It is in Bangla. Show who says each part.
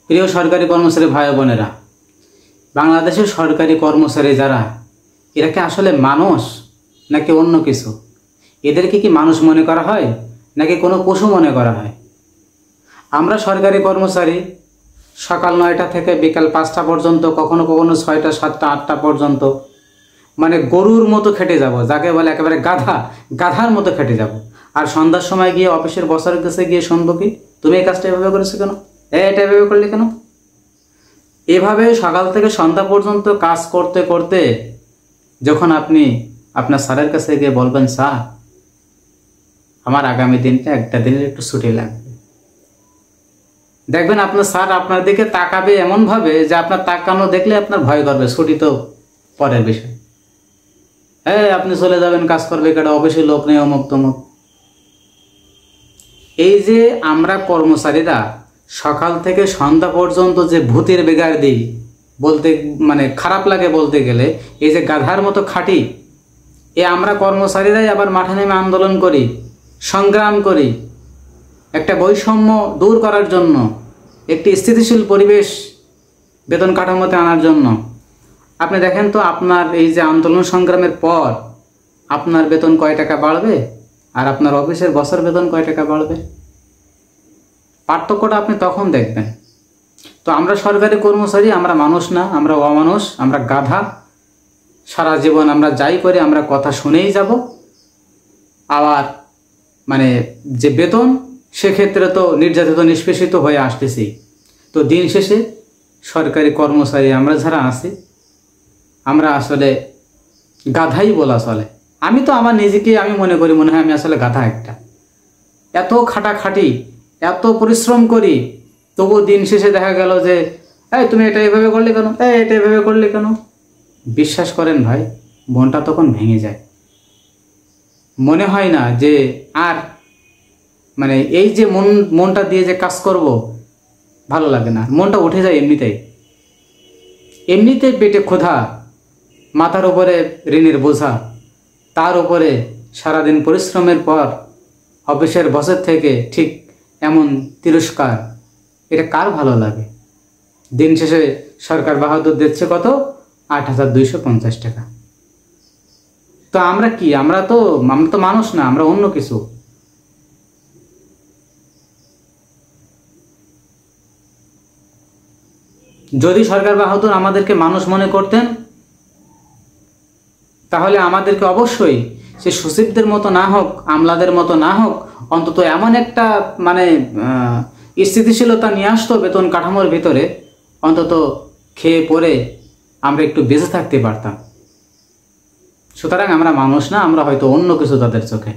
Speaker 1: প্রিয় সরকারি কর্মচারী ভাই বোনেরা, বাংলাদেশের সরকারি কর্মচারী যারা, এরা কি আসলে মানুষ নাকি অন্য কিছু? এদেরকে কি মানুষ মনে করা হয় নাকি কোনো পশু মনে করা হয়? আমরা সরকারি কর্মচারী সকাল 9টা থেকে বিকাল 5টা পর্যন্ত, কখনো কখনো 6টা 7টা 8টা পর্যন্ত, মানে গরুর মতো খেটে যাব, যাকে বলে একেবারে গাধার মতো খেটে যাব। আর সন্ধ্যার সময় গিয়ে অফিসের বসের কাছে গিয়ে শুনবো কি, তুমি এই কাজটা এভাবে করেছো কেন, এটা এভাবে করলে কেন? এভাবে সকাল থেকে সন্ধ্যা পর্যন্ত কাজ করতে করতে যখন আপনি আপনার স্যারের কাছে গিয়ে বলবেন, স্যার আমার আগামী দিনটা একটা দিনের একটু ছুটি লাগবে, দেখবেন আপনার স্যার আপনার দিকে তাকাবে এমনভাবে যে আপনার তাকানো দেখলে আপনার ভয় করবে। ছুটি তো পরের বিষয়, আপনি চলে যাবেন, কাজ করবে কেটে, অফিসে লোক নেই, অমুক তমুক। এই যে আমরা কর্মচারীরা সকাল থেকে সন্ধ্যা পর্যন্ত যে ভূতের বেগার দিই, বলতে মানে খারাপ লাগে বলতে গেলে, এই যে গাধার মতো খাটি, আমরা কর্মচারীরাই আবার মাঠে নেমে আন্দোলন করি, সংগ্রাম করি একটা বৈষম্য দূর করার জন্য, একটি স্থিতিশীল পরিবেশ বেতন কাঠামোতে আনার জন্য। আপনি দেখেন তো, আপনার এই যে আন্দোলন সংগ্রামের পর আপনার বেতন কয় টাকা বাড়বে আর আপনার অফিসের বসের বেতন কয় টাকা বাড়বে? পার্থক্যটা আপনি তখন দেখবেন। তো আমরা সরকারি কর্মচারী, আমরা মানুষ না, আমরা অমানুষ, আমরা গাধা। সারা জীবন আমরা যাই করি আমরা কথা শুনেই যাব। আবার মানে যে বেতন, সেক্ষেত্রে তো নির্যাতিত নিষ্পেষিত হয়ে আসতেছি। তো দিন শেষে সরকারি কর্মচারী আমরা যারা আছি, আমরা আসলে গাধাই বলা চলে। আমি তো আমার নিজেকে আমি মনে করি, মনে হয় আমি আসলে গাধা একটা। এত খাটাখাটি, এত পরিশ্রম করি, তবু দিন শেষে দেখা গেল যে তুমি এটা এভাবে করলে কেন, এটা এভাবে করলে কেন? বিশ্বাস করেন ভাই, মনটা তখন ভেঙে যায়। মনে হয় না যে আর মানে এই যে মনটা দিয়ে যে কাজ করব, ভালো লাগে না, মনটা উঠে যায় এমনিতেই পেটে ক্ষুধা, মাথার উপরে ঋণের বোঝা, তার উপরে সারাদিন পরিশ্রমের পর অফিসের বসের থেকে ঠিক এমন তিরস্কার, এটা কার ভালো লাগে? দিন শেষে সরকার বাহাদুর দিচ্ছে কত? 8,250 টাকা। তো আমরা কি? আমরা তো মানুষ না, আমরা অন্য কিছু। যদি সরকার বাহাদুর আমাদেরকে মানুষ মনে করতেন, তাহলে আমাদেরকে অবশ্যই সে সচিবদের মতো না হোক, আমলাদের মতো না হোক, অন্তত এমন একটা মানে স্থিতিশীলতা নিয়ে আসতো বেতন কাঠামোর ভিতরে, অন্তত খেয়ে পরে আমরা একটু বেঁচে থাকতে পারতাম। সুতরাং আমরা মানুষ না, আমরা হয়তো অন্য কিছু তাদের চোখে।